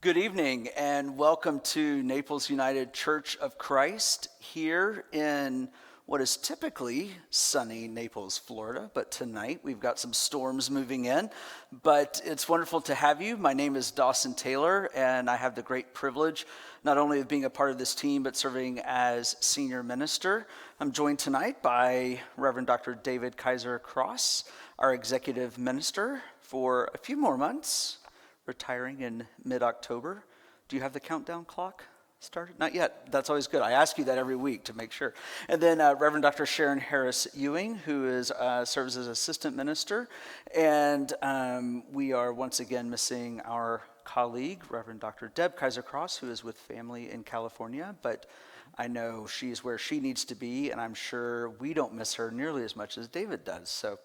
Good evening and welcome to Naples United Church of Christ here in what is typically sunny Naples, Florida, but tonight we've got some storms moving in, but it's wonderful to have you. My name is Dawson Taylor and I have the great privilege not only of being a part of this team, but serving as senior minister. I'm joined tonight by Reverend Dr. David Kaiser Cross, our executive minister for a few more months, retiring in mid-October. Do you have the countdown clock started? Not yet. That's always good. I ask you that every week to make sure. And then Reverend Dr. Sharon Harris Ewing, who serves as assistant minister. And we are once again missing our colleague, Reverend Dr. Deb Kaiser Cross, who is with family in California. But I know she's where she needs to be, and I'm sure we don't miss her nearly as much as David does. So,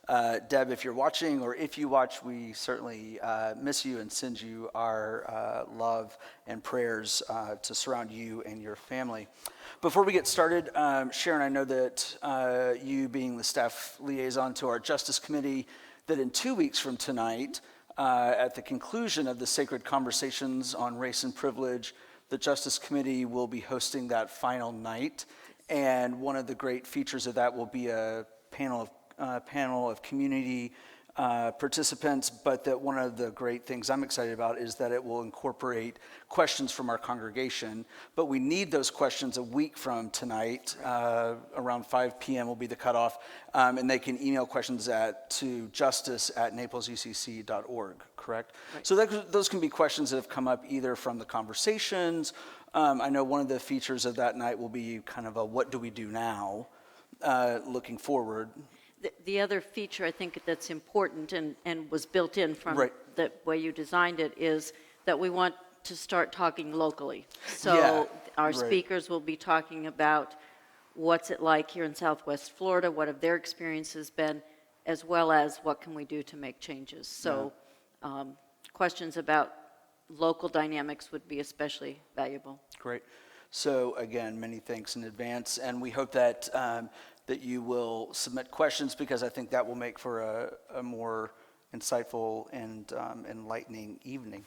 Deb, if you're watching, or if you watch, we certainly miss you and send you our love and prayers to surround you and your family. Before we get started, Sharon, I know that you being the staff liaison to our Justice Committee, that in 2 weeks from tonight, at the conclusion of the Sacred Conversations on Race and Privilege, the Justice Committee will be hosting that final night, and one of the great features of that will be a panel of community participants, but that one of the great things I'm excited about is that it will incorporate questions from our congregation, but we need those questions a week from tonight. Around 5 p.m. will be the cutoff, and they can email questions to justice@naplesucc.org, correct? Right. So those can be questions that have come up either from the conversations. I know one of the features of that night will be kind of a what do we do now, looking forward. The other feature I think that's important and was built in from right. The way you designed it is that we want to start talking locally. So our right. speakers will be talking about what's it like here in Southwest Florida, what have their experiences been, as well as what can we do to make changes. So questions about local dynamics would be especially valuable. Great. So again, many thanks in advance, and we hope that that you will submit questions, because I think that will make for a more insightful and enlightening evening.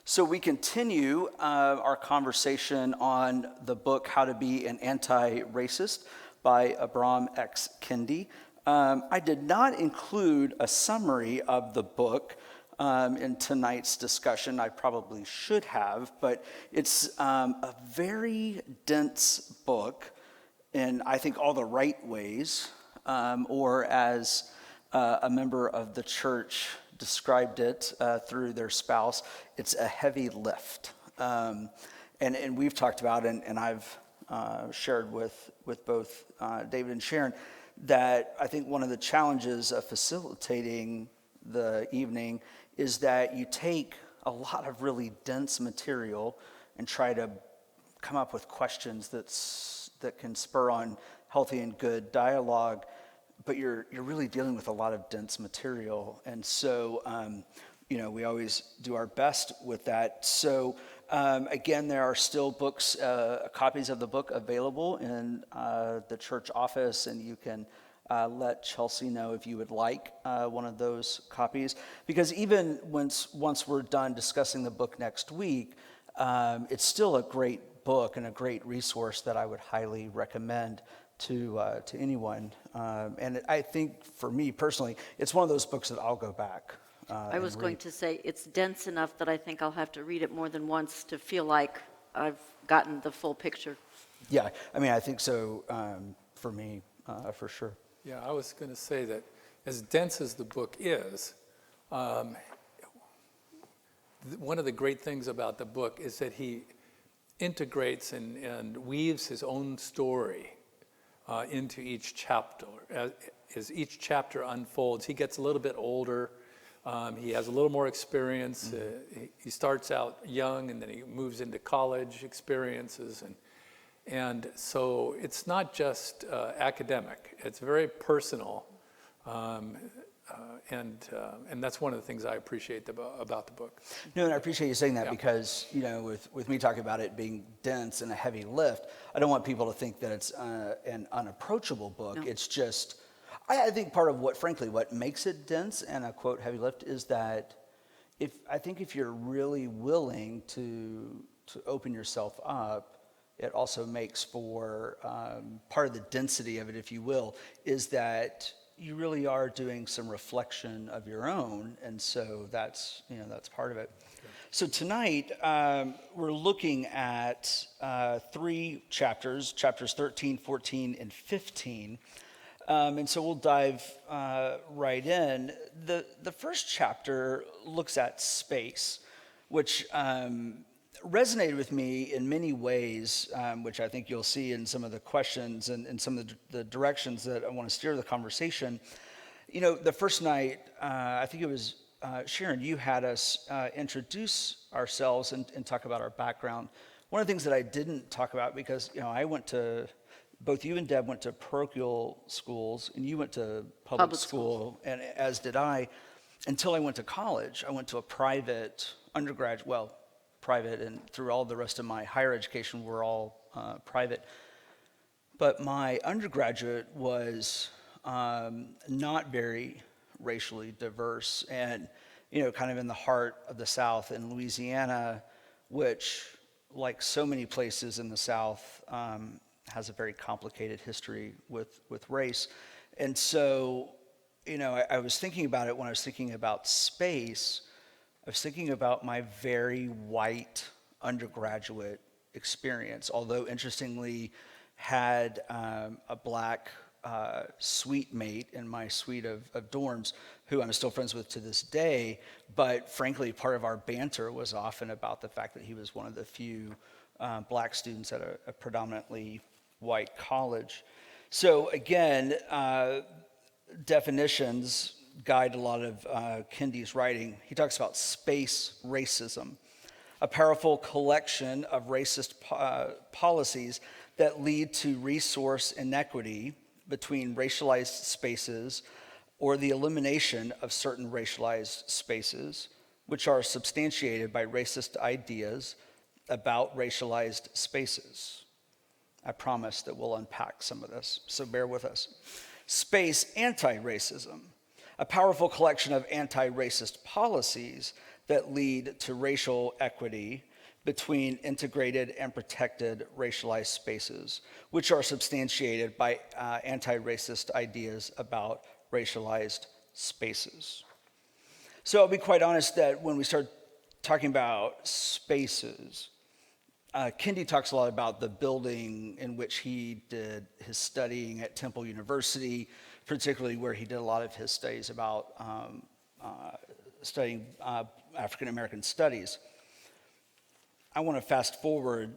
So we continue our conversation on the book, How to Be an Anti-Racist by Ibram X. Kendi. I did not include a summary of the book in tonight's discussion. I probably should have, but it's a very dense book in, I think, all the right ways, or as a member of the church described it through their spouse, it's a heavy lift. And we've talked about, and I've shared with both David and Sharon, that I think one of the challenges of facilitating the evening is that you take a lot of really dense material and try to come up with questions that can spur on healthy and good dialogue, but you're really dealing with a lot of dense material. And so, we always do our best with that. So, again, there are still books, copies of the book available in the church office, and you can let Chelsea know if you would like one of those copies. Because even once we're done discussing the book next week, it's still a great book and a great resource that I would highly recommend to anyone. And I think for me personally, it's one of those books that I'll go back. I was going to say it's dense enough that I think I'll have to read it more than once to feel like I've gotten the full picture. Yeah, I mean, I think so for me, for sure. Yeah, I was going to say that as dense as the book is, one of the great things about the book is that he integrates and weaves his own story into each chapter. As each chapter unfolds, he gets a little bit older. He has a little more experience. He starts out young, and then he moves into college experiences, and so it's not just academic. It's very personal, and that's one of the things I appreciate about the book. No, and I appreciate you saying that because, with me talking about it being dense and a heavy lift, I don't want people to think that it's an unapproachable book. No. It's just, I think part of what makes it dense and a, quote, heavy lift is that I think if you're really willing to open yourself up, it also makes for part of the density of it, if you will, is that you really are doing some reflection of your own, and so that's part of it. Okay. So tonight we're looking at 3 chapters 13, 14, and 15. And so we'll dive right in. The first chapter looks at space, which resonated with me in many ways, which I think you'll see in some of the questions and some of the directions that I want to steer the conversation. The first night, I think it was Sharon, you had us introduce ourselves and talk about our background. One of the things that I didn't talk about, because both you and Deb went to parochial schools, and you went to public school, and as did I, until I went to college. I went to a private undergraduate, private, and through all the rest of my higher education were all private. But my undergraduate was not very racially diverse, and kind of in the heart of the South in Louisiana, which, like so many places in the South, has a very complicated history with race. And so, I was thinking about it when I was thinking about space. I was thinking about my very white undergraduate experience, although interestingly had a black suite mate in my suite of dorms who I'm still friends with to this day. But frankly, part of our banter was often about the fact that he was one of the few black students at a predominantly white college. So again, definitions guide a lot of Kendi's writing. He talks about space racism, a powerful collection of racist policies that lead to resource inequity between racialized spaces or the elimination of certain racialized spaces, which are substantiated by racist ideas about racialized spaces. I promise that we'll unpack some of this, so bear with us. Space anti-racism, a powerful collection of anti-racist policies that lead to racial equity between integrated and protected racialized spaces, which are substantiated by anti-racist ideas about racialized spaces. So I'll be quite honest that when we start talking about spaces, Kendi talks a lot about the building in which he did his studying at Temple University, particularly where he did a lot of his studies about studying African American studies. I want to fast forward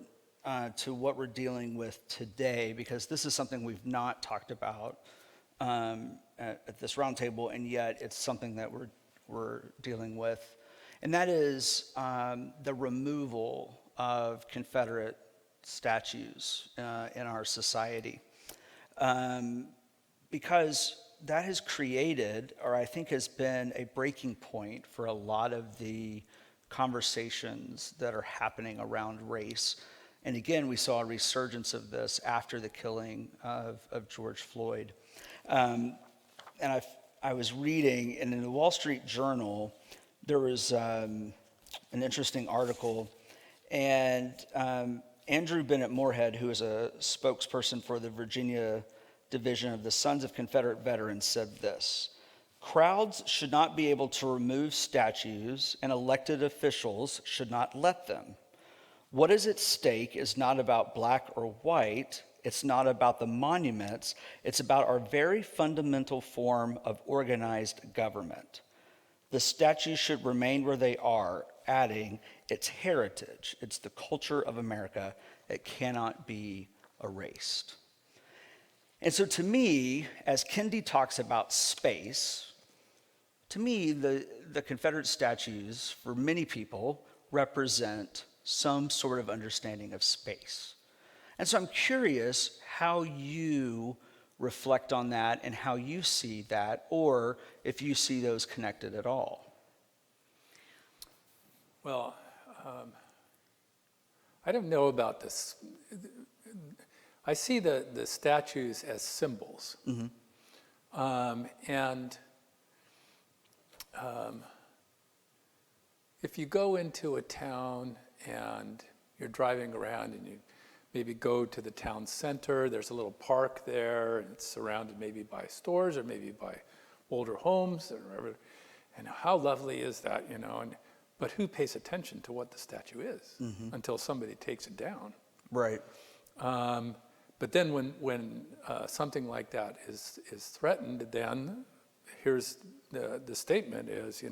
to what we're dealing with today, because this is something we've not talked about at this roundtable, and yet it's something that we're dealing with, and that is the removal of Confederate statues in our society, because that has created, or I think has been, a breaking point for a lot of the conversations that are happening around race. And again, we saw a resurgence of this after the killing of George Floyd. And I was reading, and in the Wall Street Journal, there was an interesting article, and Andrew Bennett Moorhead, who is a spokesperson for the Virginia division of the Sons of Confederate Veterans, said this: "Crowds should not be able to remove statues, and elected officials should not let them. What is at stake is not about black or white. It's not about the monuments. It's about our very fundamental form of organized government. The statues should remain where they are," adding, "It's heritage. It's the culture of America. It cannot be erased." And so to me, as Kendi talks about space, to me, the Confederate statues, for many people, represent some sort of understanding of space. And so I'm curious how you reflect on that and how you see that, or if you see those connected at all. Well, I don't know about this. I see the statues as symbols. Mm-hmm. if you go into a town and you're driving around and you maybe go to the town center, there's a little park there, and it's surrounded maybe by stores or maybe by older homes or whatever. And how lovely is that, but who pays attention to what the statue is until somebody takes it down? Right. But then when something like that is threatened, then here's the statement is,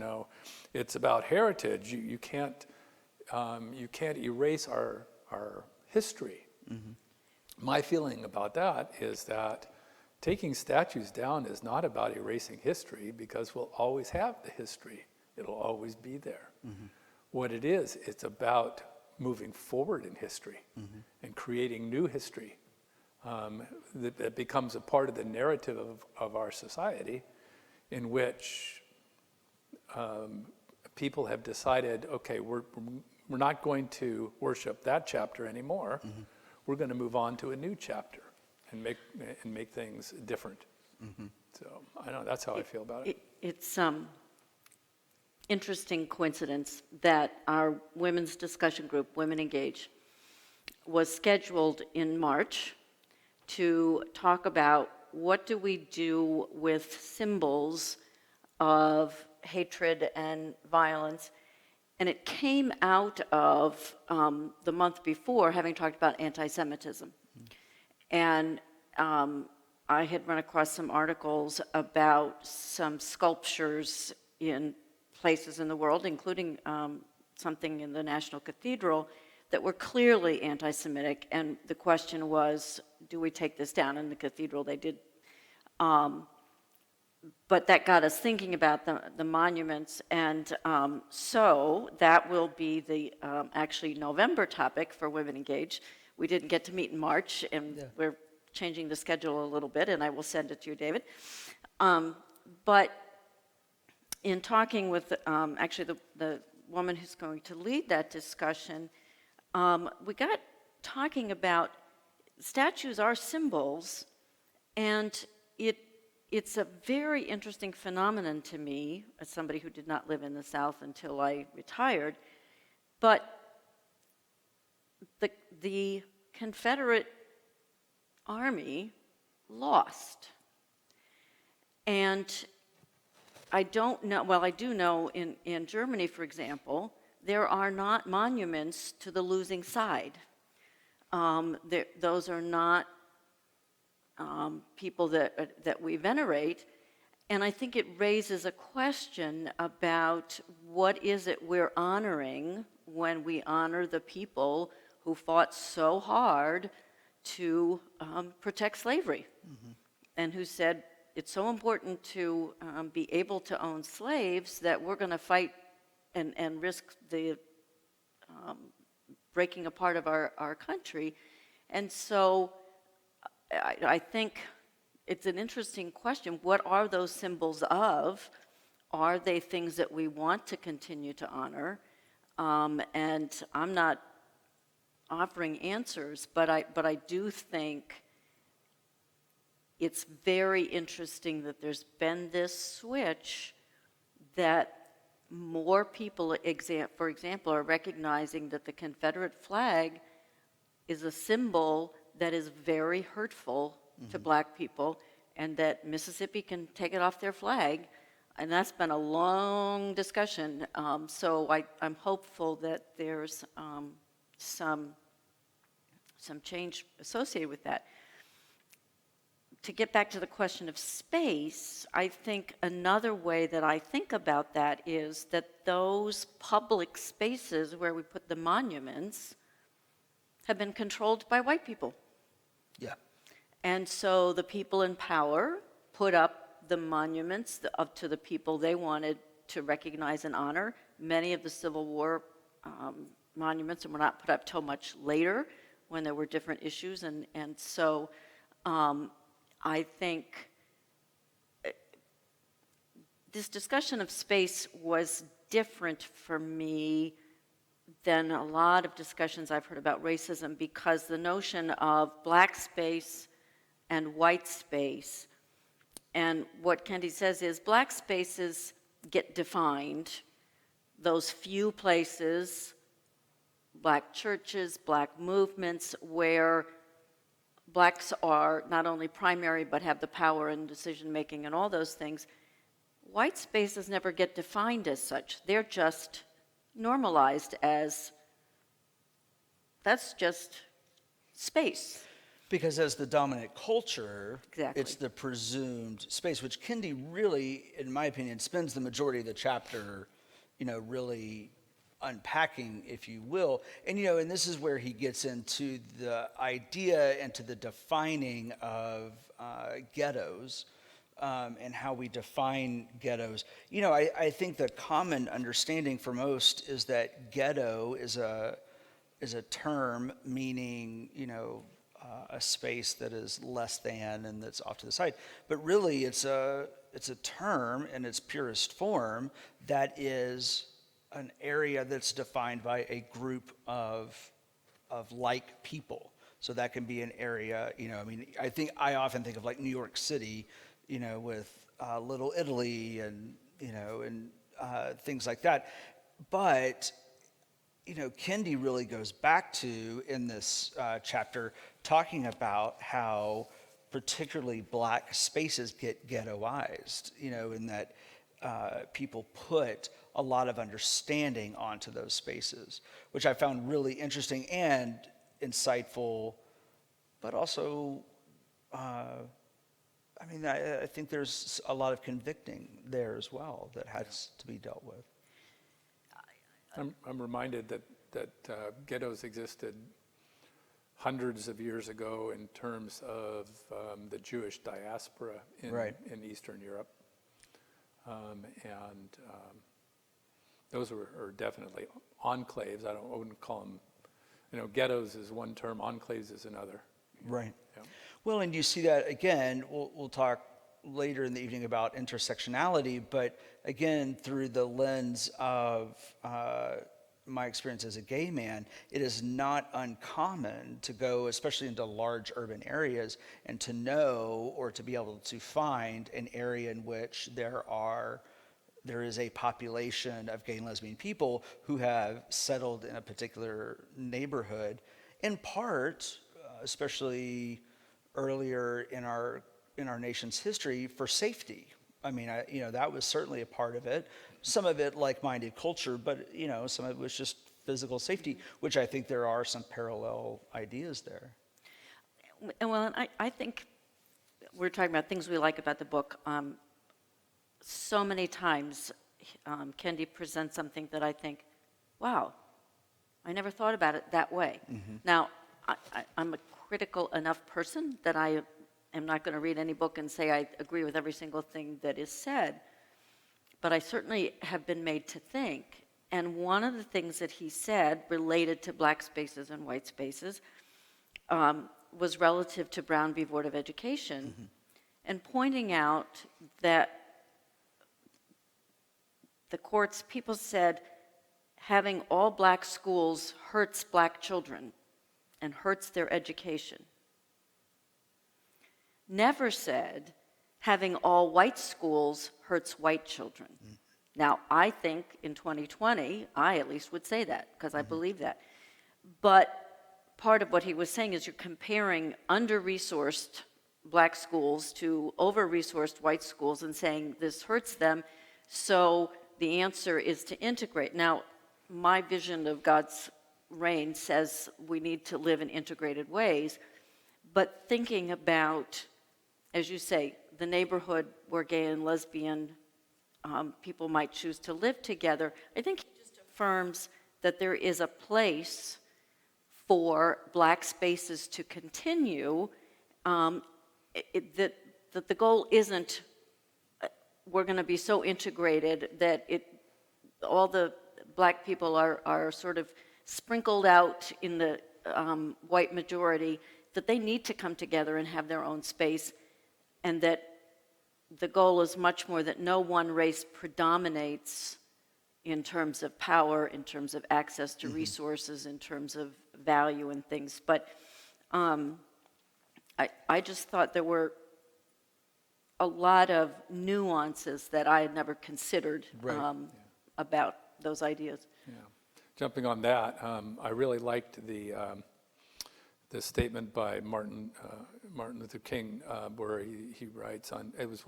it's about heritage. You can't erase our history. My feeling about that is that taking statues down is not about erasing history, because we'll always have the history. It'll always be there. What it is, it's about moving forward in history and creating new history that becomes a part of the narrative of our society, in which people have decided, okay, we're not going to worship that chapter anymore. We're going to move on to a new chapter and make things different. So I know that's how I feel about it. It's interesting coincidence that our women's discussion group, Women Engage, was scheduled in March to talk about what do we do with symbols of hatred and violence. And it came out of the month before having talked about anti-Semitism. And I had run across some articles about some sculptures in places in the world, including something in the National Cathedral, that were clearly anti-Semitic. And the question was, do we take this down? In the cathedral, they did. But that got us thinking about the monuments, and so that will be the actually November topic for Women Engage. We didn't get to meet in March, and we're changing the schedule a little bit, and I will send it to you, David. But in talking with actually the woman who's going to lead that discussion, we got talking about statues are symbols, and it's a very interesting phenomenon to me, as somebody who did not live in the South until I retired. But the Confederate Army lost. And I don't know, well, I do know in Germany, for example, there are not monuments to the losing side. Those are not people that we venerate, and I think it raises a question about what is it we're honoring when we honor the people who fought so hard to protect slavery, and who said it's so important to be able to own slaves that we're going to fight and risk the breaking apart of our country. And so I think it's an interesting question. What are those symbols of? Are they things that we want to continue to honor? And I'm not offering answers, but I do think it's very interesting that there's been this switch that more people, for example, are recognizing that the Confederate flag is a symbol that is very hurtful to Black people, and that Mississippi can take it off their flag. And that's been a long discussion. So I'm hopeful that there's some change associated with that. To get back to the question of space, I think another way that I think about that is that those public spaces where we put the monuments have been controlled by white people. Yeah. And so the people in power put up the monuments up to the people they wanted to recognize and honor. Many of the Civil War monuments were not put up till much later when there were different issues. And so I think this discussion of space was different for me than a lot of discussions I've heard about racism, because the notion of Black space and white space, and what Kendi says is Black spaces get defined, those few places, Black churches, Black movements, where Blacks are not only primary but have the power and decision-making and all those things, white spaces never get defined as such. They're just normalized as, that's just space. Because as the dominant culture, Exactly. it's the presumed space, which Kendi really, in my opinion, spends the majority of the chapter, really unpacking, if you will. And, and this is where he gets into the idea and to the defining of ghettos and how we define ghettos. I think the common understanding for most is that ghetto is a term meaning, a space that is less than and that's off to the side. But really, it's a term in its purest form that is an area that's defined by a group of like people. So that can be an area, I often think of like New York City, with Little Italy and things like that. But Kendi really goes back to, in this chapter, talking about how particularly Black spaces get ghettoized, in that people put a lot of understanding onto those spaces, which I found really interesting and insightful, but also, I think there's a lot of convicting there as well that has to be dealt with. I'm reminded that ghettos existed hundreds of years ago in terms of the Jewish diaspora in Eastern Europe. And those are definitely enclaves. I wouldn't call them, ghettos is one term, enclaves is another. Right. Yeah. Well, and you see that again, we'll talk later in the evening about intersectionality, but again, through the lens of my experience as a gay man, it is not uncommon to go, especially into large urban areas, and to know or to be able to find an area in which there is a population of gay and lesbian people who have settled in a particular neighborhood, in part, especially earlier in our nation's history, for safety. That was certainly a part of it. Some of it like-minded culture, but some of it was just physical safety, which I think there are some parallel ideas there. Well, I think we're talking about things we like about the book. So many times, Kendi presents something that I think, wow, I never thought about it that way. Mm-hmm. Now, I'm a critical enough person that I am not going to read any book and say I agree with every single thing that is said, but I certainly have been made to think. And one of the things that he said related to Black spaces and white spaces was relative to Brown v. Board of Education, mm-hmm. and pointing out that the courts, people said, having all Black schools hurts Black children and hurts their education. Never said having all white schools hurts white children. Mm-hmm. Now, I think in 2020, I at least would say that, because I believe that. But part of what he was saying is you're comparing under-resourced Black schools to over-resourced white schools and saying this hurts them, so the answer is to integrate. Now, my vision of God's reign says we need to live in integrated ways, but thinking about, as you say, the neighborhood where gay and lesbian people might choose to live together, I think he just affirms that there is a place for Black spaces to continue, that the goal isn't we're going to be so integrated that all the Black people are sort of sprinkled out in the white majority, that they need to come together and have their own space, and that the goal is much more that no one race predominates in terms of power, in terms of access to mm-hmm. resources, in terms of value and things. But I just thought there were a lot of nuances that I had never considered about those ideas. Yeah. Jumping on that, I really liked the statement by Martin Luther King, where he writes on, it was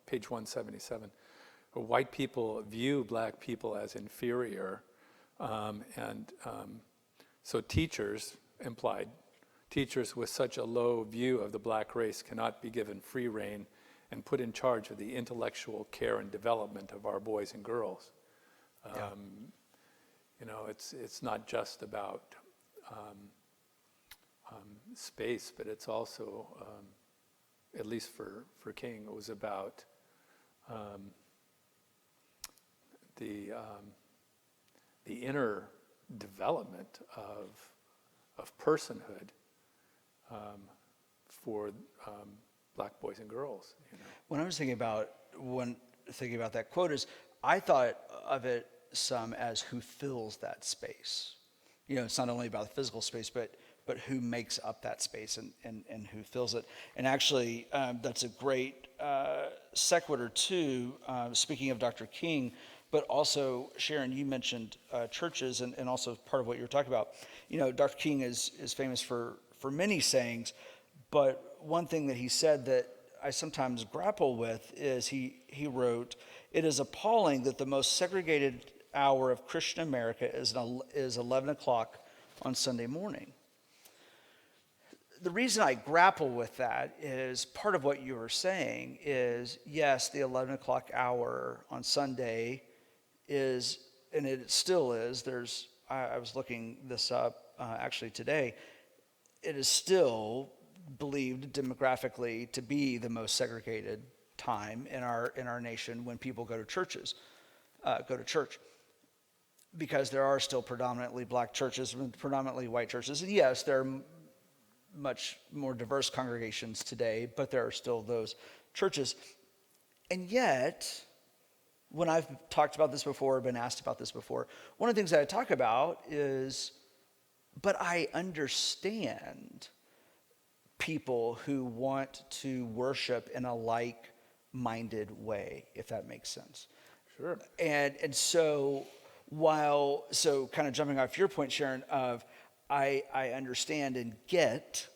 page 177, white people view black people as inferior, so teachers, implied, teachers with such a low view of the black race cannot be given free rein and put in charge of the intellectual care and development of our boys and girls. It's not just about space, but it's also, at least for King, it was about the inner development of personhood for black boys and girls. When I was thinking about that quote, is I thought of it some as who fills that space. It's not only about the physical space, but who makes up that space and who fills it. And actually, that's a great sequitur too, speaking of Dr. King, but also, Sharon, you mentioned churches and also part of what you were talking about. Dr. King is famous for many sayings, but one thing that he said that I sometimes grapple with is he wrote, "It is appalling that the most segregated hour of Christian America is 11 o'clock on Sunday morning." The reason I grapple with that is part of what you were saying is, yes, the 11 o'clock hour on Sunday is, and it still is, I was looking this up actually today, it is still believed demographically to be the most segregated time in our nation when people go to church, because there are still predominantly black churches and predominantly white churches. And yes, there are much more diverse congregations today, but there are still those churches. And yet, when I've talked about this before, been asked about this before, one of the things that I talk about is, but I understand people who want to worship in a like-minded way, if that makes sense. Sure. And so kind of jumping off your point, Sharon, of I understand and get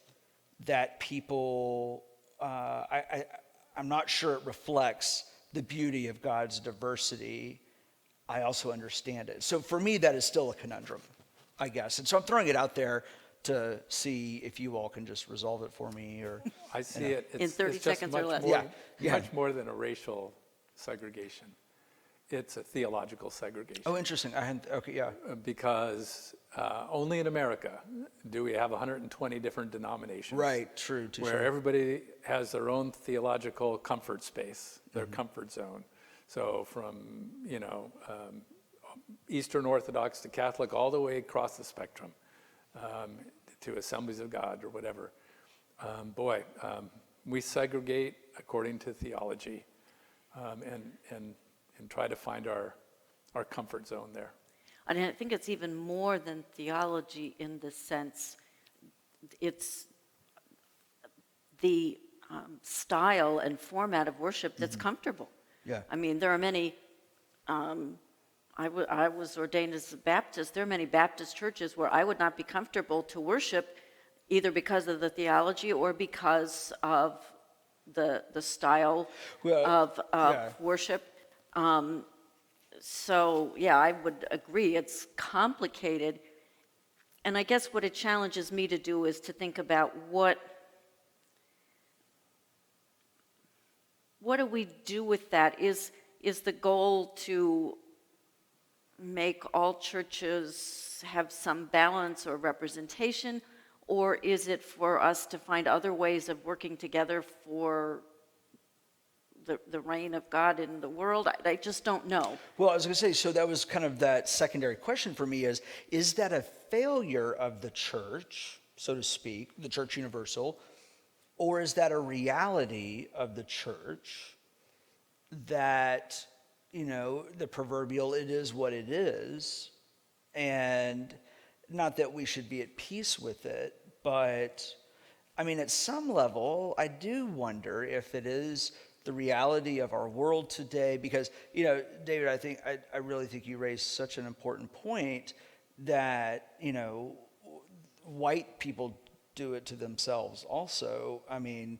that people, I'm not sure it reflects the beauty of God's diversity. I also understand it. So for me, that is still a conundrum, I guess. And so I'm throwing it out there to see if you all can just resolve it for me. Or I see it. In 30 it's seconds or less. Much more than a racial segregation. It's a theological segregation. Oh, interesting. Okay, yeah. Because only in America do we have 120 different denominations. Right, true. Where everybody has their own theological comfort space, their comfort zone. So from, Eastern Orthodox to Catholic, all the way across the spectrum, to Assemblies of God or whatever. We segregate according to theology, and try to find our comfort zone there. And I think it's even more than theology in the sense it's the style and format of worship that's comfortable. Yeah. I mean, there are many, I was ordained as a Baptist. There are many Baptist churches where I would not be comfortable to worship either because of the theology or because of the style of worship. So, I would agree. It's complicated. And I guess what it challenges me to do is to think about what do we do with that? Is the goal to make all churches have some balance or representation, or is it for us to find other ways of working together for the reign of God in the world? I just don't know. Well, I was going to say, so that was kind of that secondary question for me is that a failure of the church, so to speak, the church universal, or is that a reality of the church that, the proverbial, it is what it is, and not that we should be at peace with it, but, at some level, I do wonder if it is the reality of our world today. Because, David, I really think you raised such an important point that, white people do it to themselves also. I mean,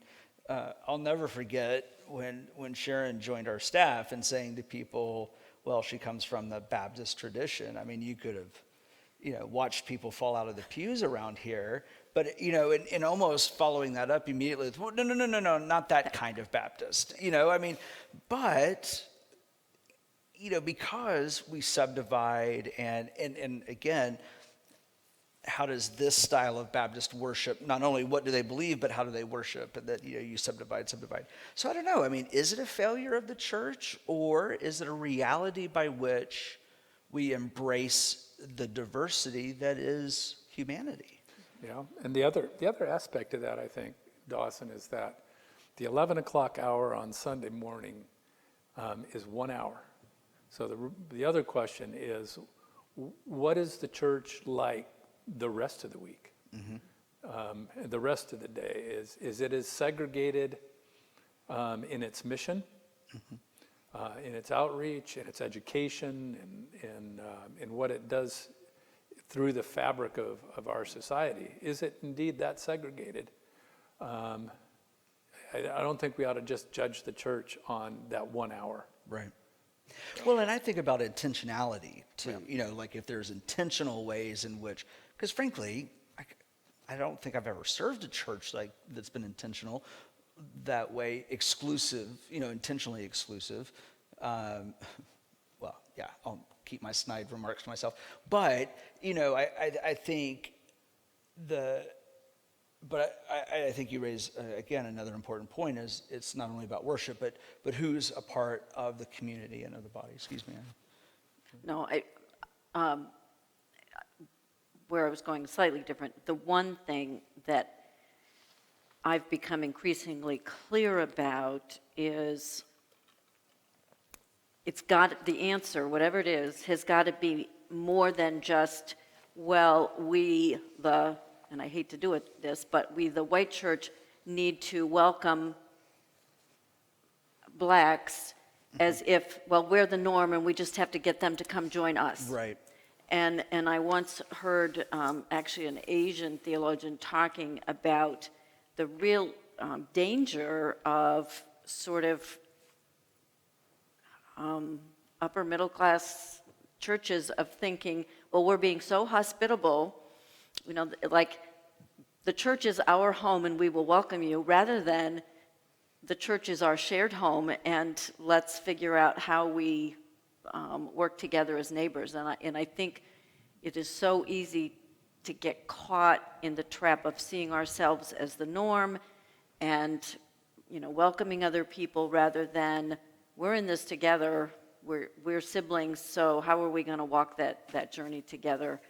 I'll never forget when Sharon joined our staff and saying to people, well, she comes from the Baptist tradition. I mean, you could have, watched people fall out of the pews around here. But, and almost following that up immediately with, well, no, not that kind of Baptist. But, because we subdivide and again, how does this style of Baptist worship, not only what do they believe, but how do they worship? And that, you subdivide. So I don't know. I mean, is it a failure of the church, or is it a reality by which we embrace the diversity that is humanity? Yeah, and the other aspect of that, I think, Dawson, is that the 11 o'clock hour on Sunday morning is 1 hour. So the other question is, what is the church like the rest of the week? The rest of the day, is it as segregated in its mission, in its outreach, in its education, in what it does through the fabric of our society? Is it indeed that segregated? I don't think we ought to just judge the church on that 1 hour. Right. Well, and I think about intentionality too. Like if there's intentional ways in which, because frankly, I don't think I've ever served a church like that's been intentional that way, exclusive, intentionally exclusive. Well, yeah, I'll keep my snide remarks to myself. But, I think I think you raise, again, another important point is it's not only about worship, but who's a part of the community and of the body. Excuse me. No, where I was going slightly different. The one thing that I've become increasingly clear about is the answer, whatever it is, has got to be more than just, well, and I hate to do this, but we, the white church, need to welcome blacks as if, well, we're the norm and we just have to get them to come join us. Right. And I once heard actually an Asian theologian talking about the real danger of sort of upper middle class churches of thinking, well, we're being so hospitable, like the church is our home and we will welcome you, rather than the church is our shared home and let's figure out how we work together as neighbors. And I think it is so easy to get caught in the trap of seeing ourselves as the norm and welcoming other people, rather than we're in this together, we're siblings, so how are we going to walk that journey together,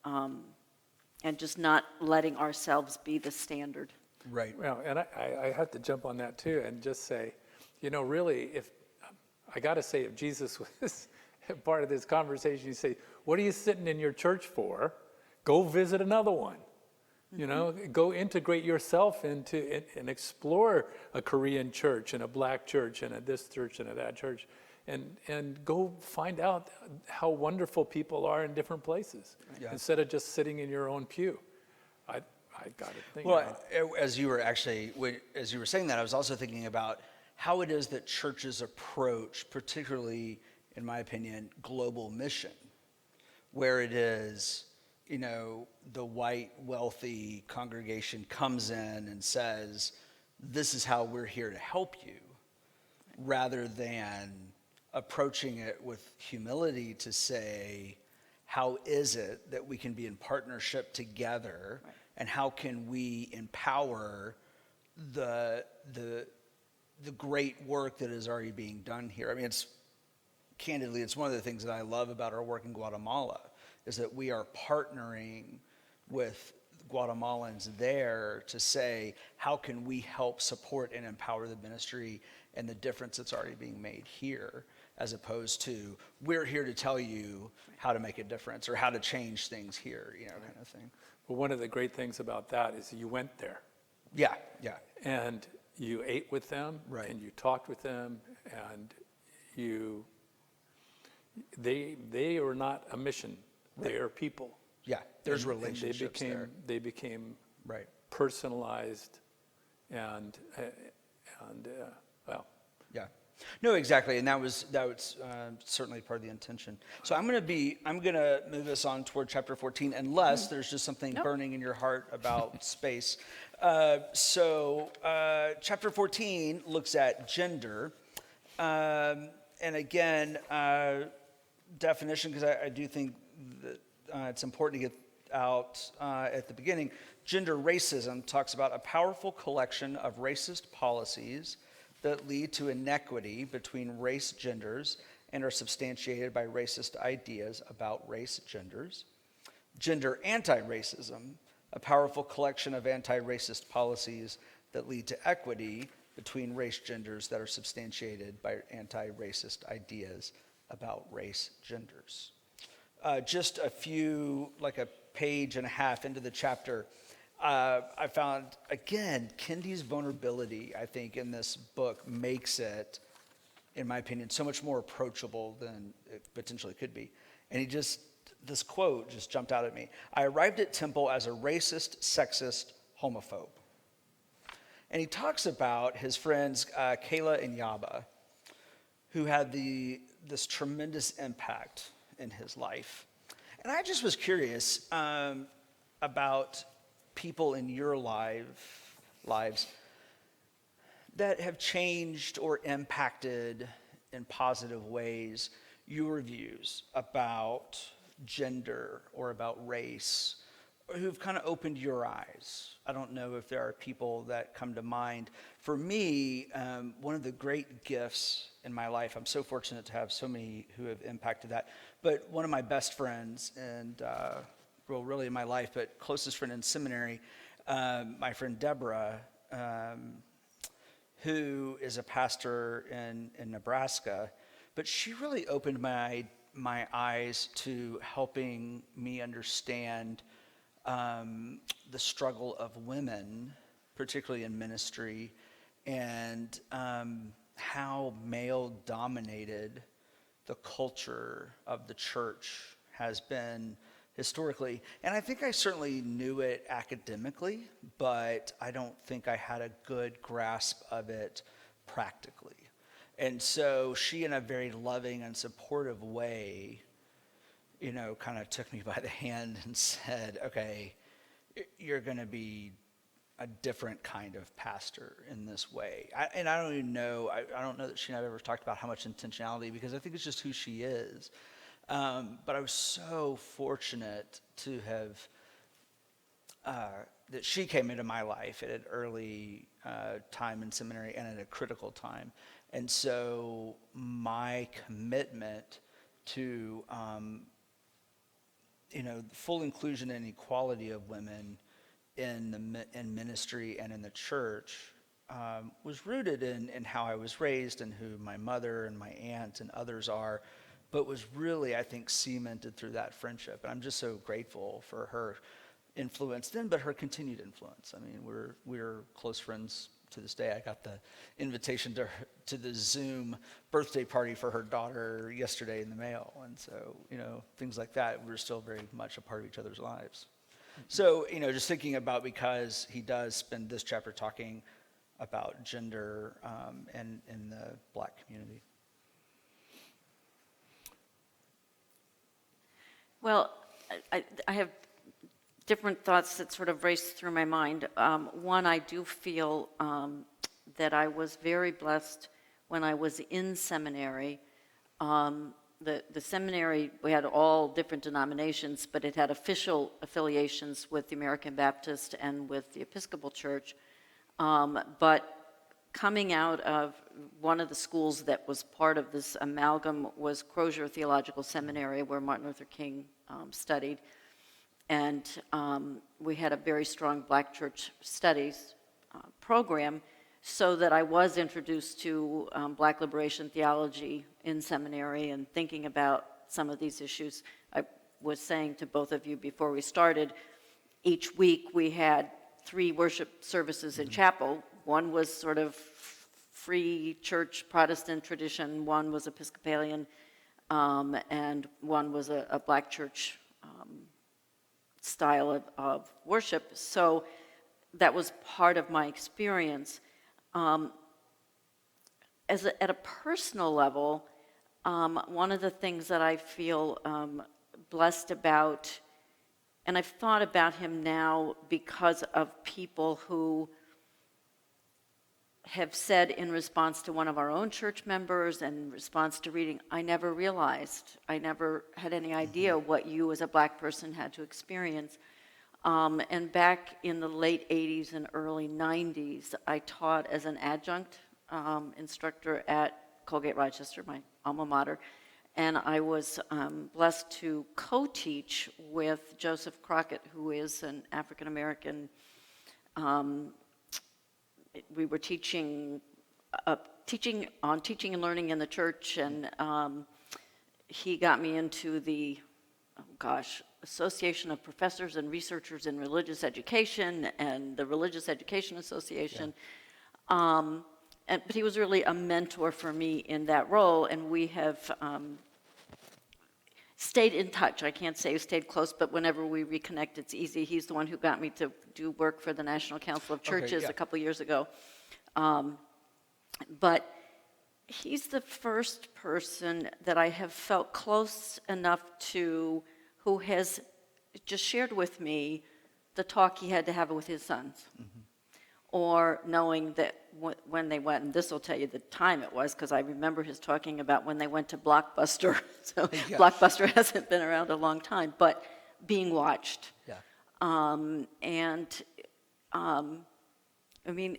and just not letting ourselves be the standard. Right. Well, and I have to jump on that too and just say, really, if Jesus was part of this conversation, you say, what are you sitting in your church for? Go visit another one. Go integrate yourself into and explore a Korean church and a black church and a this church and a that church, and go find out how wonderful people are in different places, instead of just sitting in your own pew. I got to think. Well, as you were saying that, I was also thinking about how it is that churches approach, particularly, in my opinion, global mission, where it is, the white, wealthy congregation comes in and says, this is how we're here to help you, rather than approaching it with humility to say, how is it that we can be in partnership together, right, and how can we empower the great work that is already being done here? I mean, candidly, it's one of the things that I love about our work in Guatemala, is that we are partnering with Guatemalans there to say, how can we help support and empower the ministry and the difference that's already being made here, as opposed to, we're here to tell you how to make a difference or how to change things here, kind of thing. Well, one of the great things about that is you went there. Yeah. And you ate with them, Right. and you talked with them, and they are not a mission. They are people. Yeah, there's And relationships there. They became Right. personalized and well. Yeah. No, exactly, and that was certainly part of the intention. So I'm gonna move us on toward chapter 14, unless there's just something Nope. burning in your heart about space. Chapter 14 looks at gender, and again, definition, because I do think that it's important to get out at the beginning. Gender racism talks about a powerful collection of racist policies that lead to inequity between race genders and are substantiated by racist ideas about race genders. Gender anti-racism, a powerful collection of anti-racist policies that lead to equity between race genders that are substantiated by anti-racist ideas about race genders. Just a few, like a page and a half into the chapter, I found, again, Kendi's vulnerability, I think, in this book makes it, in my opinion, so much more approachable than it potentially could be. And this quote just jumped out at me. I arrived at Temple as a racist, sexist, homophobe. And he talks about his friends, Kayla and Yaba, who had this tremendous impact in his life. And I just was curious about people in your lives that have changed or impacted in positive ways your views about gender or about race, or who've kind of opened your eyes. I don't know if there are people that come to mind. For me, one of the great gifts in my life, I'm so fortunate to have so many who have impacted that, but one of my best friends, and well, really in my life, but closest friend in seminary, my friend Deborah, who is a pastor in Nebraska, but she really opened my eyes to helping me understand the struggle of women, particularly in ministry, and how male-dominated the culture of the church has been historically. And I think I certainly knew it academically, but I don't think I had a good grasp of it practically. And so she, in a very loving and supportive way, kind of took me by the hand and said, okay, you're going to be a different kind of pastor in this way. I don't even know, I don't know that she and I have ever talked about how much intentionality, because I think it's just who she is. But I was so fortunate to have, that she came into my life at an early time in seminary and at a critical time. And so my commitment to, full inclusion and equality of women in ministry and in the church was rooted in how I was raised and who my mother and my aunt and others are, but was really, I think, cemented through that friendship. And I'm just so grateful for her influence then, but her continued influence. I mean, we're close friends to this day. I got the invitation to the Zoom birthday party for her daughter yesterday in the mail. And so, things like that, we're still very much a part of each other's lives. So, just thinking about, because he does spend this chapter talking about gender and in the Black community. Well, I have different thoughts that sort of race through my mind. One, I do feel that I was very blessed when I was in seminary. The seminary, we had all different denominations, but it had official affiliations with the American Baptist and with the Episcopal Church. But coming out of one of the schools that was part of this amalgam was Crozier Theological Seminary, where Martin Luther King studied. And we had a very strong Black church studies program, so that I was introduced to Black liberation theology in seminary and thinking about some of these issues. I was saying to both of you before we started, each week we had 3 worship services in chapel. One was sort of free church Protestant tradition, one was Episcopalian, and one was a black church style of worship. So that was part of my experience. At a personal level, one of the things that I feel blessed about, and I've thought about him now because of people who have said in response to one of our own church members and in response to reading, I never realized, I never had any idea what you as a black person had to experience. And back in the late 80s and early 90s, I taught as an adjunct instructor at Colgate Rochester, my alma mater, and I was blessed to co-teach with Joseph Crockett, who is an African-American. We were teaching and learning in the church, and he got me into the, Association of Professors and Researchers in Religious Education and the Religious Education Association. Yeah. But he was really a mentor for me in that role, and we have stayed in touch. I can't say we stayed close, but whenever we reconnect, it's easy. He's the one who got me to do work for the National Council of Churches a couple years ago. But he's the first person that I have felt close enough to who has just shared with me the talk he had to have with his sons. Or knowing that when they went, and this will tell you the time it was, because I remember his talking about when they went to Blockbuster. So Blockbuster hasn't been around a long time, but being watched. Yeah. I mean,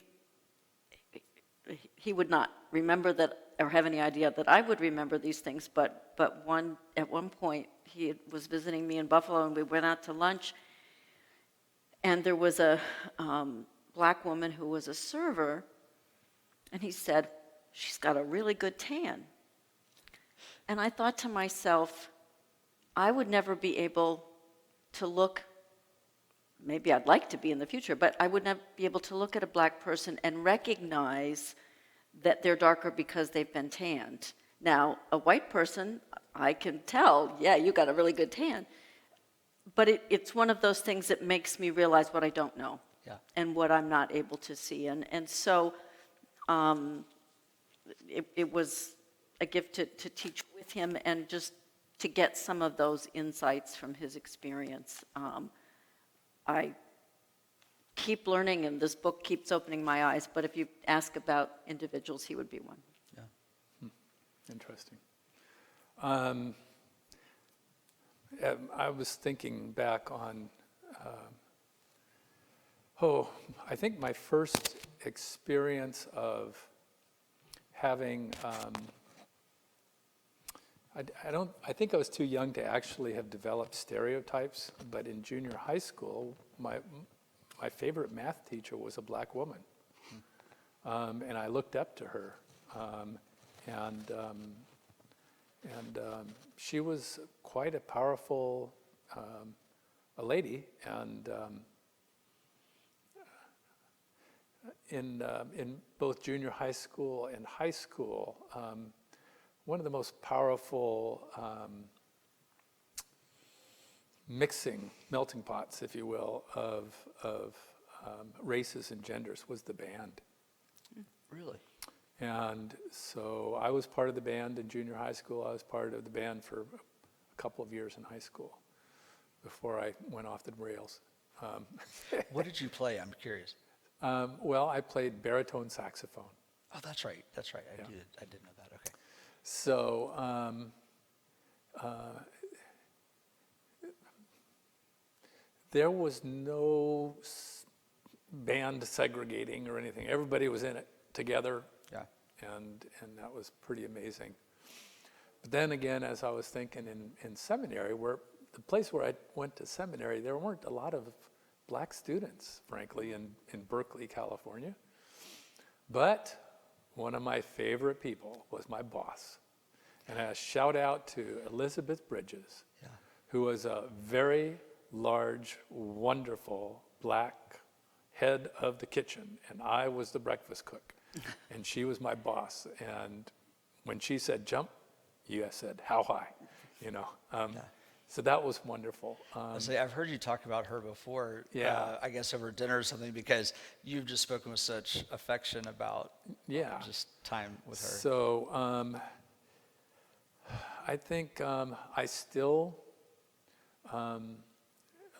he would not remember that or have any idea that I would remember these things, but at one point he was visiting me in Buffalo, and we went out to lunch, and there was a black woman who was a server, and he said, she's got a really good tan. And I thought to myself, I would never be able to look, maybe I'd like to be in the future, but I would never be able to look at a black person and recognize that they're darker because they've been tanned. Now, a white person, I can tell, yeah, you got a really good tan. But it's one of those things that makes me realize what I don't know. Yeah. And what I'm not able to see. And so it was a gift to teach with him and just to get some of those insights from his experience. I keep learning, and this book keeps opening my eyes, but if you ask about individuals, he would be one. Yeah. Interesting. I was thinking back on I think my first experience of having, I think I was too young to actually have developed stereotypes, but in junior high school, my favorite math teacher was a black woman. And I looked up to her. And she was quite a powerful a lady, and in both junior high school and high school, one of the most powerful melting pots, if you will, of races and genders was the band. Really? And so I was part of the band in junior high school. I was part of the band for a couple of years in high school before I went off the rails. What did you play? I'm curious. Well, I played baritone saxophone. Oh, that's right. That's right. I did know that. Okay. So there was no band segregating or anything. Everybody was in it together. Yeah. And that was pretty amazing. But then again, as I was thinking in seminary, where the place where I went to seminary, there weren't a lot of black students, frankly, in Berkeley, California. But one of my favorite people was my boss. And a shout out to Elizabeth Bridges, who was a very large, wonderful, black, head of the kitchen, and I was the breakfast cook, and she was my boss. And when she said jump, you said how high, you know. So that was wonderful. I've heard you talk about her before, I guess over dinner or something, because you've just spoken with such affection about just time with her. So I think I still,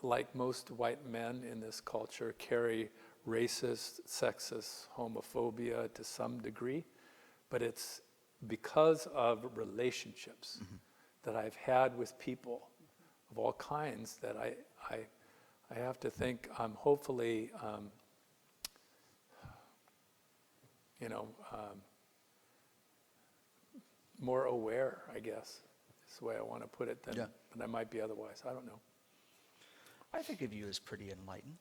like most white men in this culture, carry racist, sexist homophobia to some degree, but it's because of relationships that I've had with people of all kinds that I have to think I'm hopefully, more aware, I guess, is the way I want to put it, than I might be otherwise. I don't know. I think of you as pretty enlightened.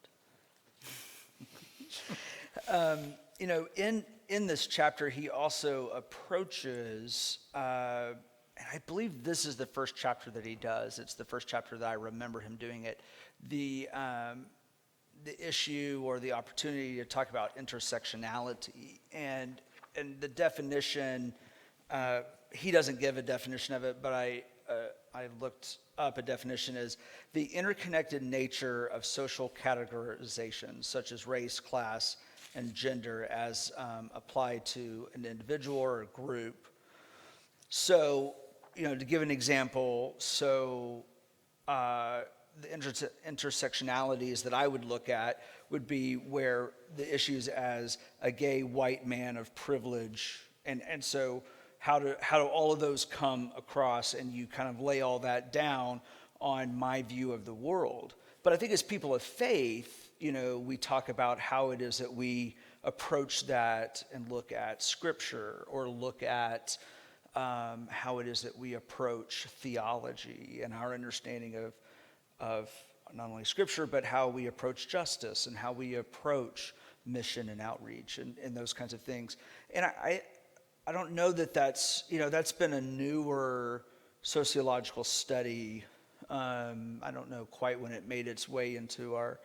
In this chapter, he also approaches, and I believe this is the first chapter that he does. It's the first chapter that I remember him doing it. The issue or the opportunity to talk about intersectionality and the definition. He doesn't give a definition of it, but I looked up a definition as the interconnected nature of social categorizations such as race, class, and gender as applied to an individual or a group. So, to give an example, the intersectionalities that I would look at would be where the issues as a gay white man of privilege, and so how do all of those come across, and you kind of lay all that down on my view of the world. But I think as people of faith, we talk about how it is that we approach that and look at Scripture, or look at how it is that we approach theology and our understanding of not only Scripture, but how we approach justice and how we approach mission and outreach and those kinds of things. And I don't know that's been a newer sociological study. I don't know quite when it made its way into our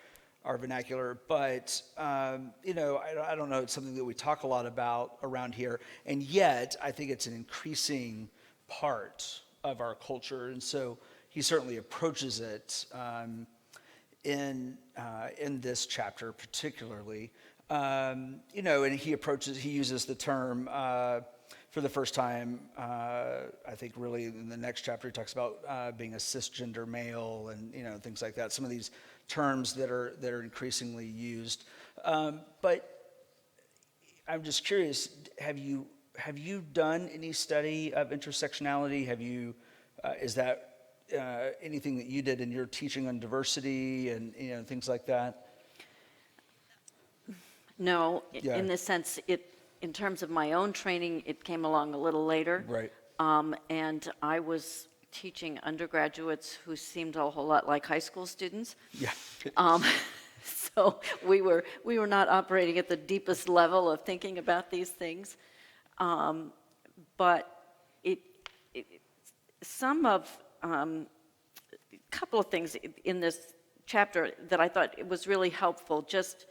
vernacular, but I don't know. It's something that we talk a lot about around here, and yet I think it's an increasing part of our culture. And so he certainly approaches it in this chapter particularly. And he uses the term for the first time. I think really in the next chapter he talks about being a cisgender male and things like that. Some of these terms that are increasingly used. But I'm just curious: have you done any study of intersectionality? Is that anything that you did in your teaching on diversity and things like that? No, in the sense, in terms of my own training, it came along a little later. Right. And I was teaching undergraduates who seemed a whole lot like high school students. Yeah. So we were not operating at the deepest level of thinking about these things. But a couple of things in this chapter that I thought it was really helpful just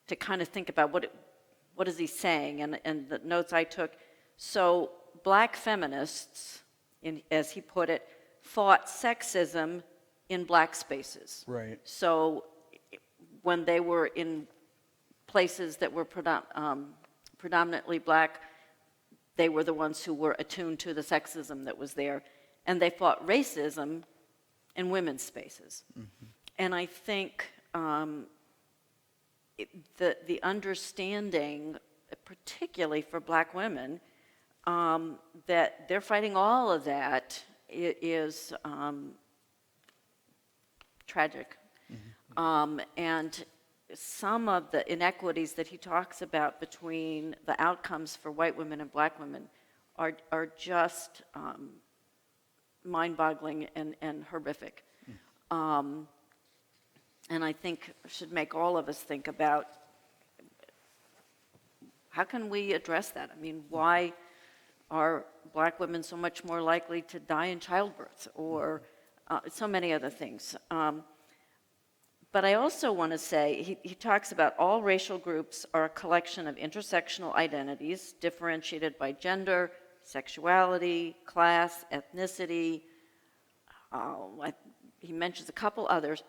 to kind of think about what is he saying, and the notes I took. So black feminists, as he put it, fought sexism in black spaces. Right. So when they were in places that were predominantly black, they were the ones who were attuned to the sexism that was there. And they fought racism in women's spaces. Mm-hmm. And I think the understanding, particularly for black women, that they're fighting all of that is tragic. Mm-hmm. And some of the inequities that he talks about between the outcomes for white women and black women are just mind-boggling and horrific. Mm. And I think should make all of us think about how can we address that? I mean, why are black women so much more likely to die in childbirth, or so many other things? But I also want to say, he talks about all racial groups are a collection of intersectional identities differentiated by gender, sexuality, class, ethnicity. He mentions a couple others.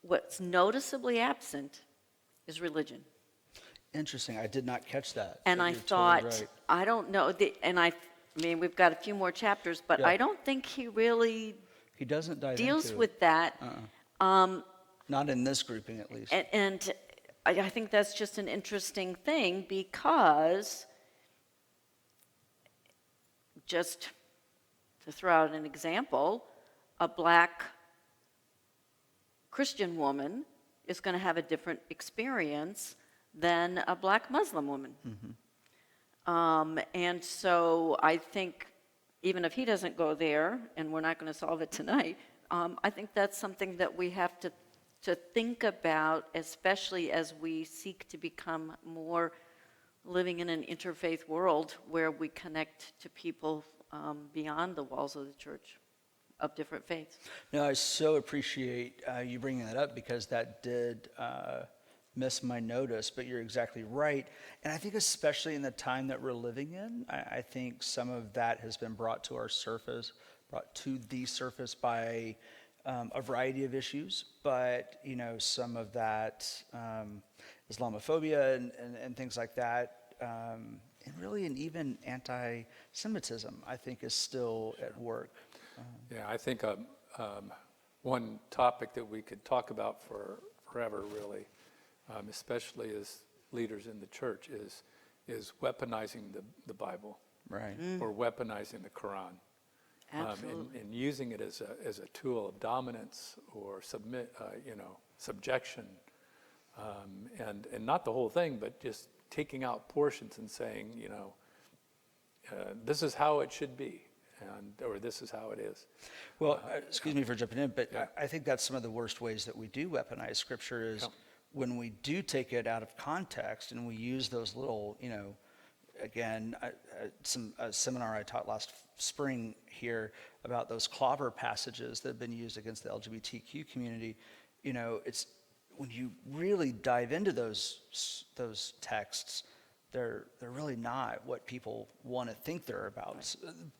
What's noticeably absent is religion. Interesting. I did not catch that. And but I you're thought, totally right. I don't know, I mean, we've got a few more chapters, but Yeah. I don't think he really He doesn't dive deals into with it. that. Not in this grouping, at least. And I think that's just an interesting thing because, just to throw out an example, a black Christian woman is going to have a different experience than a black Muslim woman. And so I think even if he doesn't go there, and we're not going to solve it tonight, I think that's something that we have to think about, especially as we seek to become more living in an interfaith world where we connect to people beyond the walls of the church of different faiths. No, I so appreciate you bringing that up because that did miss my notice, but you're exactly right. And I think especially in the time that we're living in, I think some of that has been brought to the surface by a variety of issues, but some of that Islamophobia and things like that, and really and even anti-Semitism, I think is still at work. Yeah, I think one topic that we could talk about for forever, really, especially as leaders in the church, is weaponizing the Bible, Right. or weaponizing the Quran. Absolutely. And using it as a tool of dominance or subjection, and not the whole thing, but just taking out portions and saying, this is how it should be, or this is how it is. Well, excuse me for jumping in, but Yeah. I think that's some of the worst ways that we do weaponize Scripture is when we do take it out of context and we use those little, again, a seminar I taught last spring here about those clobber passages that have been used against the LGBTQ community. It's when you really dive into those texts, they're really not what people want to think they're about. Right.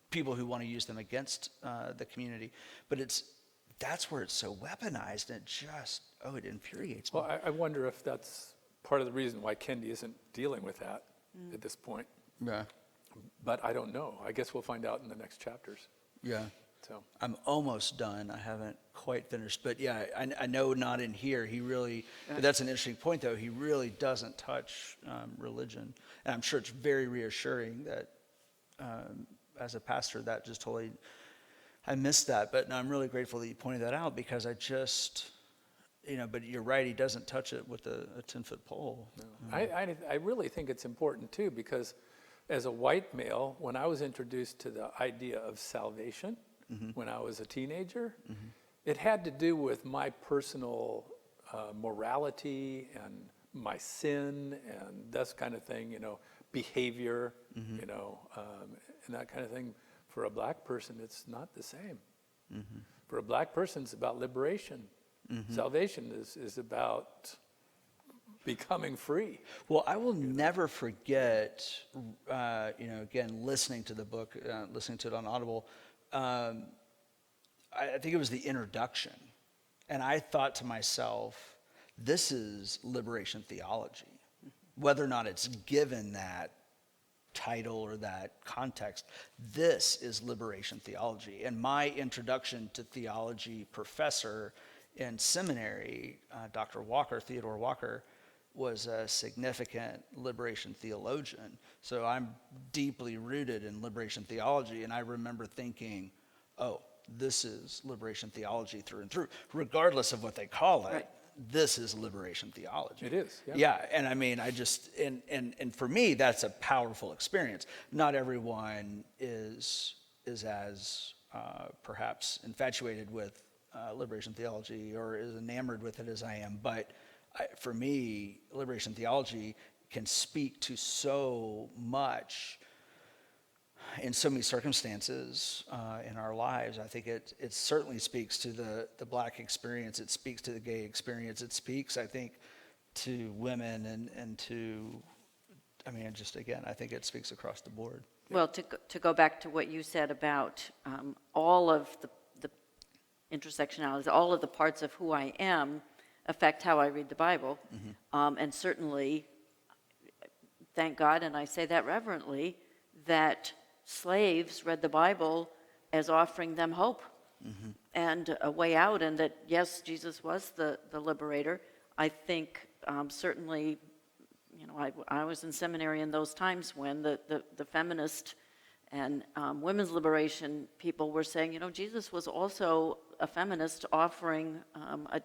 People who want to use them against the community, but that's where it's so weaponized, and it infuriates me. Well, I wonder if that's part of the reason why Kendi isn't dealing with that at this point. Yeah. But I don't know. I guess we'll find out in the next chapters. Yeah. So I'm almost done. I haven't quite finished, but yeah, I know not in here. He really, but that's an interesting point though. He really doesn't touch religion, and I'm sure it's very reassuring that as a pastor, that just totally, I missed that. But no, I'm really grateful that you pointed that out because I just, but you're right. He doesn't touch it with a 10-foot pole. no. I really think it's important too, because as a white male, when I was introduced to the idea of salvation, when I was a teenager, it had to do with my personal morality and my sin and this kind of thing, behavior, and that kind of thing. For a black person, it's not the same. For a black person, it's about liberation. Salvation is about becoming free. Well, I will never forget, again, listening to the book, listening to it on Audible. I think it was the introduction. And I thought to myself, this is liberation theology. Whether or not it's given that title or that context, this is liberation theology. And my introduction to theology professor in seminary, Dr. Walker, Theodore Walker, was a significant liberation theologian. So I'm deeply rooted in liberation theology, and I remember thinking, oh, this is liberation theology through and through, regardless of what they call it. Right. This is liberation theology. It is, yeah. Yeah, and I mean, and for me, that's a powerful experience. Not everyone is as perhaps infatuated with liberation theology or is enamored with it as I am, but for me, liberation theology can speak to so much in so many circumstances in our lives. I think it certainly speaks to the Black experience. It speaks to the gay experience. It speaks, I think, to women and to, I mean, just again, I think it speaks across the board. Well, to go back to what you said about all of the intersectionalities, all of the parts of who I am affect how I read the Bible. And certainly, thank God, and I say that reverently, that slaves read the Bible as offering them hope and a way out, and that, yes, Jesus was the liberator. I think certainly, you know, I was in seminary in those times when the feminist and women's liberation people were saying, you know, Jesus was also a feminist offering a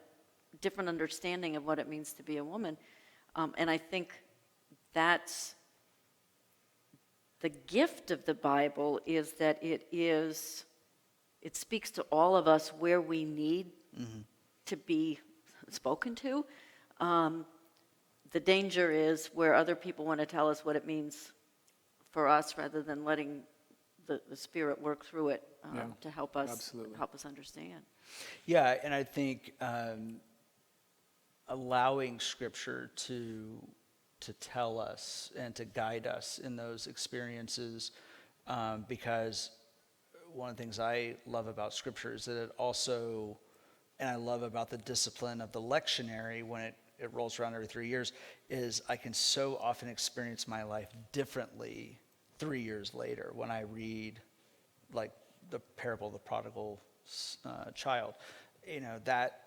different understanding of what it means to be a woman. And I think that's the gift of the Bible, is that it speaks to all of us where we need to be spoken to. The danger is where other people want to tell us what it means for us rather than letting the Spirit work through it to help us understand. Yeah, and I think allowing Scripture to tell us and to guide us in those experiences, because one of the things I love about Scripture is that it also, and I love about the discipline of the lectionary when it rolls around every 3 years, is I can so often experience my life differently 3 years later when I read, like, the parable of the prodigal child. You know, that,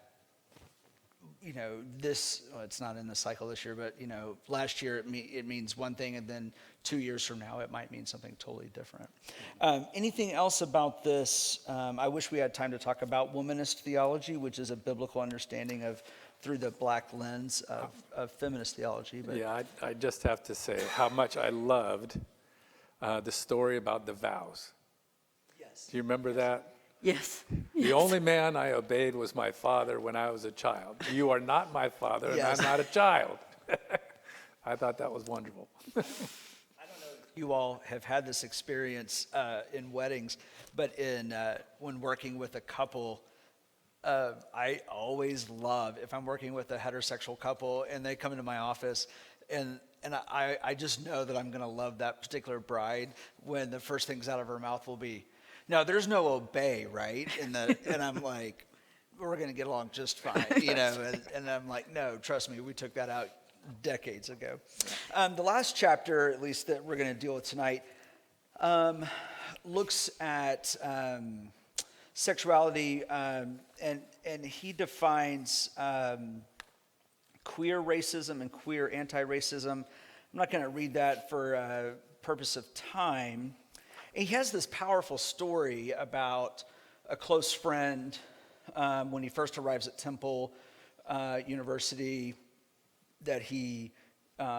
you know, this, well, it's not in the cycle this year, but, you know, last year it means one thing, and then 2 years from now it might mean something totally different. Anything else about this? I wish we had time to talk about womanist theology, which is a biblical understanding of, through the Black lens of feminist theology. But yeah, I just have to say how much I loved the story about the vows. Yes. Do you remember that? Yes. The only man I obeyed was my father when I was a child. You are not my father, and Yes. I'm not a child. I thought that was wonderful. I don't know if you all have had this experience in weddings, but when working with a couple, I always love, if I'm working with a heterosexual couple and they come into my office, and I just know that I'm going to love that particular bride when the first things out of her mouth will be, "No, there's no obey, right?" And I'm like, "We're going to get along just fine," you know. And I'm like, "No, trust me, we took that out decades ago." The last chapter, at least that we're going to deal with tonight, looks at sexuality, and he defines queer racism and queer anti-racism. I'm not going to read that for purpose of time. And he has this powerful story about a close friend when he first arrives at Temple University that he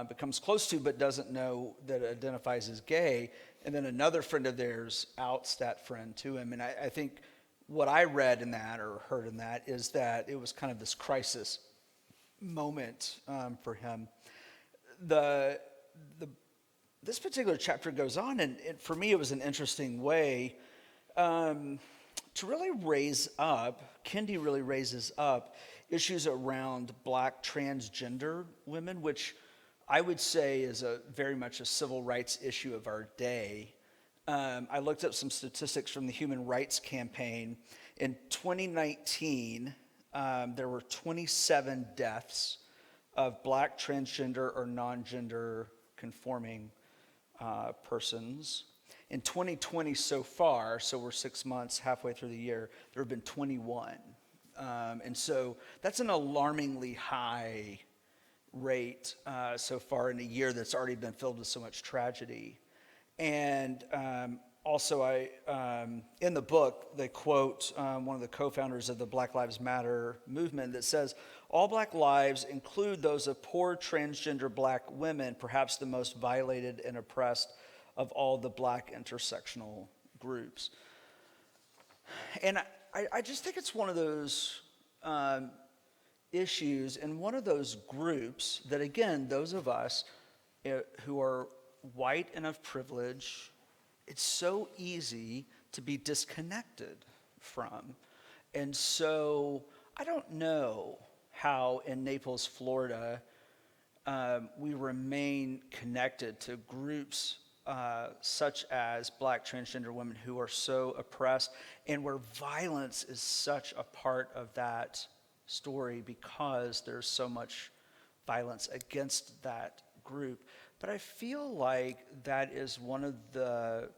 becomes close to but doesn't know that identifies as gay. And then another friend of theirs outs that friend to him. And I think what I read in that or heard in that is that it was kind of this crisis moment for him. This particular chapter goes on, and for me it was an interesting way to really raise up, Kendi really raises up issues around Black transgender women, which I would say is very much a civil rights issue of our day. I looked up some statistics from the Human Rights Campaign. In 2019, there were 27 deaths of Black transgender or non-gender conforming persons. In 2020 so far, so we're 6 months, halfway through the year, there have been 21. And so that's an alarmingly high rate so far in a year that's already been filled with so much tragedy. And also, in the book, they quote one of the co-founders of the Black Lives Matter movement that says, "All Black lives include those of poor transgender Black women, perhaps the most violated and oppressed of all the Black intersectional groups." And I just think it's one of those issues and one of those groups that, again, those of us who are white and of privilege it's so easy to be disconnected from. And so I don't know how in Naples, Florida, we remain connected to groups such as Black transgender women who are so oppressed, and where violence is such a part of that story because there's so much violence against that group. But I feel like that is one of the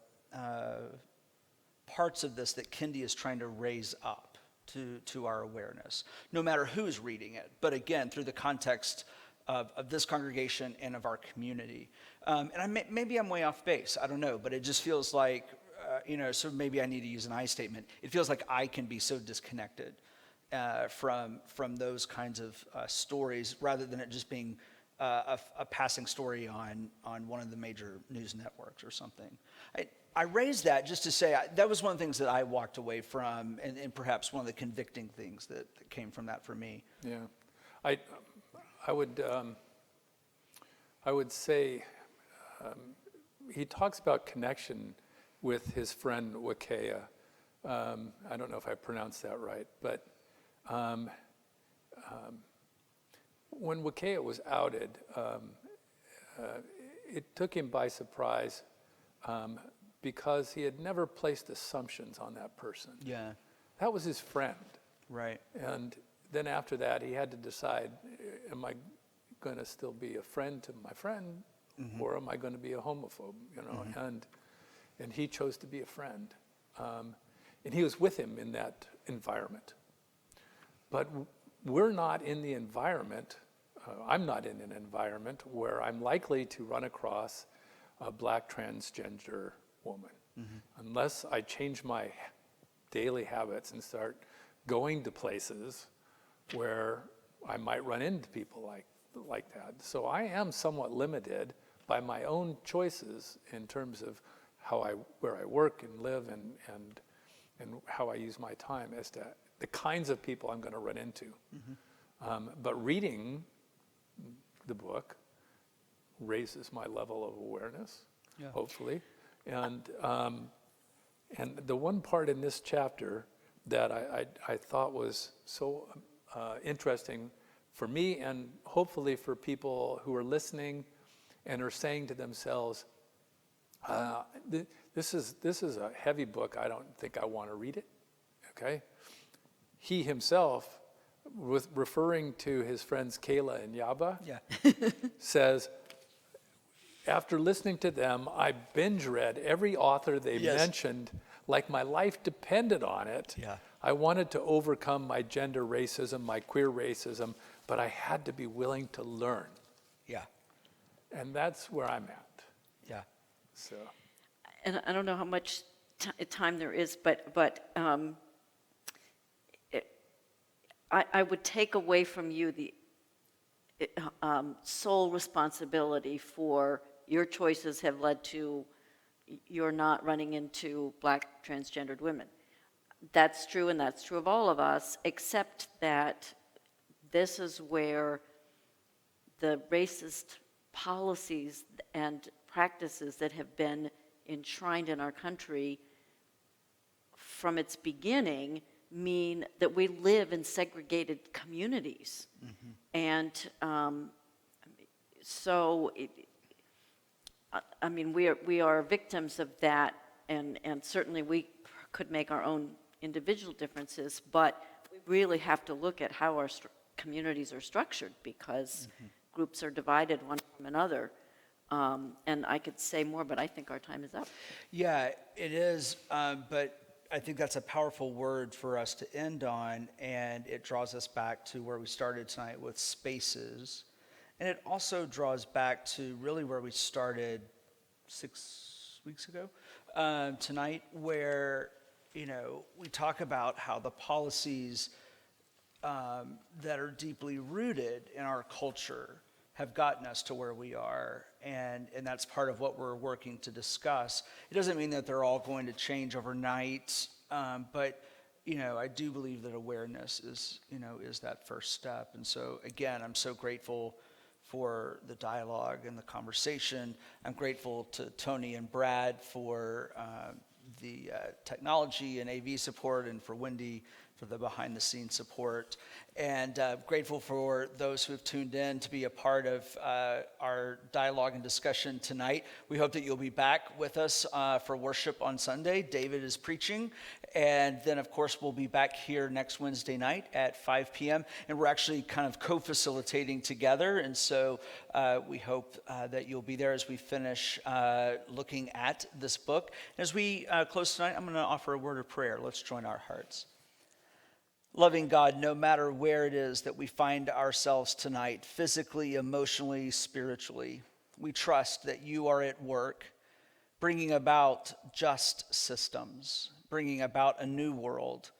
parts of this that Kendi is trying to raise up to our awareness, no matter who's reading it, but again, through the context of this congregation and of our community. And maybe I'm way off base, I don't know, but it just feels like, so maybe I need to use an I statement. It feels like I can be so disconnected from those kinds of stories, rather than it just being a passing story on one of the major news networks or something. I raised that just to say that was one of the things that I walked away from, and perhaps one of the convicting things that came from that for me. Yeah, I would say he talks about connection with his friend Wakea. I don't know if I pronounced that right, but when Wakea was outed, it took him by surprise because he had never placed assumptions on that person. Yeah. That was his friend. Right. And then after that, he had to decide, am I going to still be a friend to my friend, or am I going to be a homophobe, And he chose to be a friend. And he was with him in that environment. But we're not in the environment, I'm not in an environment where I'm likely to run across a Black transgender woman, unless I change my daily habits and start going to places where I might run into people like that. So I am somewhat limited by my own choices in terms of where I work and live and how I use my time as to the kinds of people I'm going to run into. But reading the book raises my level of awareness, hopefully. And the one part in this chapter that I thought was so interesting for me, and hopefully for people who are listening and are saying to themselves, this is a heavy book, I don't think I want to read it, okay? He himself, with referring to his friends Kayla and Yaba, says, after listening to them, I binge read every author they mentioned, like my life depended on it. Yeah. I wanted to overcome my gender racism, my queer racism, but I had to be willing to learn. Yeah. And that's where I'm at. Yeah. So. And I don't know how much time there is, but I would take away from you the sole responsibility for your choices have led to you're not running into Black transgendered women. That's true, and that's true of all of us, except that this is where the racist policies and practices that have been enshrined in our country from its beginning mean that we live in segregated communities. And so, we are victims of that, and certainly we could make our own individual differences, but we really have to look at how our communities are structured, because groups are divided one from another. And I could say more, but I think our time is up. Yeah, it is, but I think that's a powerful word for us to end on, and it draws us back to where we started tonight with spaces. And it also draws back to really where we started 6 weeks ago tonight, where, we talk about how the policies that are deeply rooted in our culture have gotten us to where we are, and that's part of what we're working to discuss. It doesn't mean that they're all going to change overnight, but I do believe that awareness is that first step. And so again, I'm so grateful for the dialogue and the conversation. I'm grateful to Tony and Brad for the technology and AV support, and for Wendy for the behind-the-scenes support. And grateful for those who have tuned in to be a part of our dialogue and discussion tonight. We hope that you'll be back with us for worship on Sunday. David is preaching. And then, of course, we'll be back here next Wednesday night at 5 p.m. And we're actually kind of co-facilitating together. And so we hope that you'll be there as we finish looking at this book. As we close tonight, I'm going to offer a word of prayer. Let's join our hearts. Loving God, no matter where it is that we find ourselves tonight, physically, emotionally, spiritually, we trust that you are at work, bringing about just systems, bringing about a new world,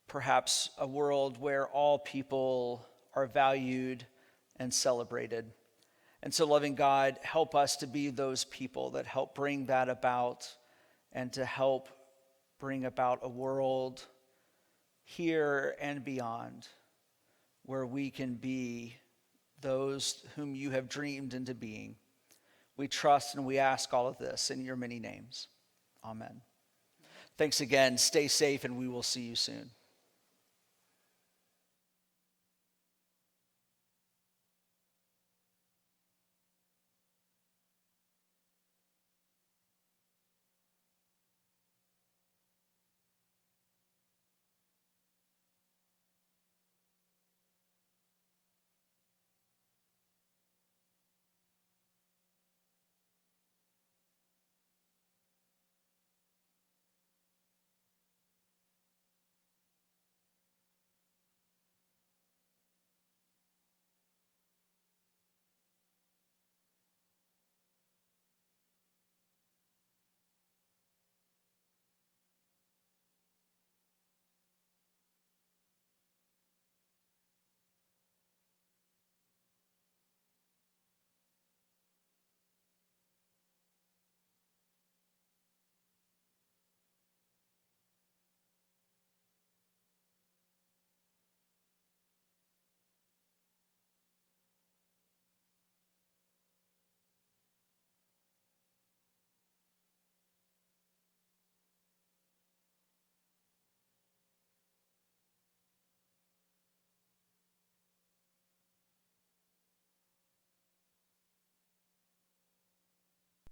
perhaps a world where all people are valued and celebrated. And so, loving God, help us to be those people that help bring that about, and to help bring about a world here and beyond, where we can be those whom you have dreamed into being. We trust and we ask all of this in your many names. Amen. Thanks again. Stay safe, and we will see you soon.